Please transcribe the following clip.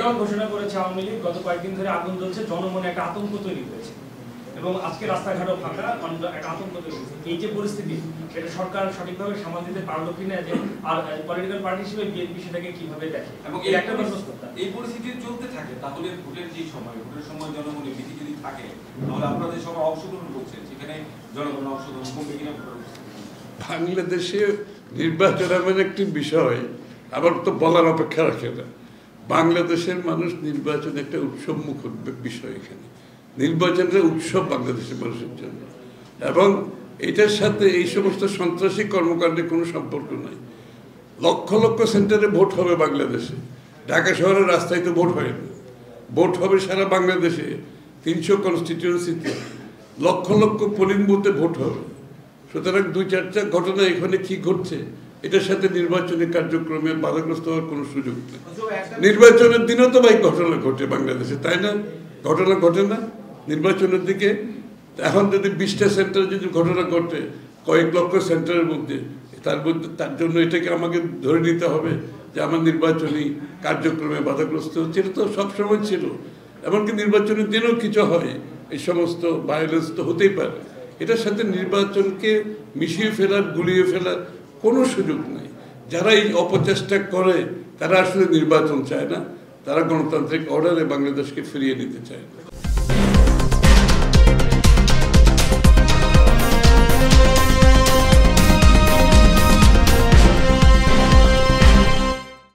Lockdown ঘোষণা করেছে আওয়ামী লীগ। গত কয়েকদিন ধরে আগুন জ্বলছে, জনমনে একটা আতঙ্ক তৈরি হয়েছে এবং আজকে রাস্তাঘাটও ফাঁকা, একটা আতঙ্ক তৈরি হয়েছে। এই যে পরিস্থিতি, এটা সরকার সঠিকভাবে সামাল দিতে পারলো কিনা, যে আর পলিটিক্যাল পার্টি হিসেবে বিএনপি সেটাকে কিভাবে দেখে, এবং এই একটা প্রশ্ন করতাম। এই পরিস্থিতি চলতে থাকে তাহলে ভোটের যে সময়, ভোটের সময় জনগণের ভীতি যদি থাকে, তাহলে আপনাদের সবাই অংশগ্রহণ করছেন, সেখানে জনগণের অংশগ্রহণ কমবে কিনা? বাংলাদেশে নির্বাচন এমন একটি বিষয় আবার তো বলার অপেক্ষা রাখে না। বাংলাদেশের মানুষ নির্বাচন একটা উৎসবমুখ বিষয়। এখানে নির্বাচনের উৎসব বাংলাদেশের মানুষের জন্য, এবং এটার সাথে এই সমস্ত সন্ত্রাসী কর্মকাণ্ডের কোনো সম্পর্ক নাই। লক্ষ লক্ষ সেন্টারে ভোট হবে বাংলাদেশে, ঢাকা শহরের রাস্তায় তো ভোট হয় না। ভোট হবে সারা বাংলাদেশে 300 কনস্টিটিউয়েন্সিতে, লক্ষ লক্ষ পোলিং বুথে ভোট হবে। সুতরাং 2-4টা ঘটনা এখানে কি ঘটছে, এটার সাথে নির্বাচনী কার্যক্রমে বাধাগ্রস্ত হওয়ার কোনো সুযোগ নেই। নির্বাচনের দিনও তো ভাই ঘটনা ঘটে বাংলাদেশে, তাই না? ঘটনা ঘটে না নির্বাচনের দিকে? এখন যদি 20টা সেন্টারে যদি ঘটনা ঘটে কয়েক লক্ষ সেন্টারের মধ্যে, তার জন্য এটাকে আমাকে ধরে নিতে হবে যে আমার নির্বাচনী কার্যক্রমে বাধাগ্রস্ত হচ্ছে? এটা তো সবসময় ছিল, এমনকি নির্বাচনের দিনেও কিছু হয়। এই সমস্ত ভায়োলেন্স তো হতেই পারে। এটার সাথে নির্বাচনকে মিশিয়ে ফেলার, গুলিয়ে ফেলার কোনো সুযোগ নেই। যারা এই অপচেষ্টা করে তারা আসলে নির্বাচন চায় না, তারা গণতান্ত্রিক অর্ডারে বাংলাদেশকে ফিরিয়ে নিতে চায় না।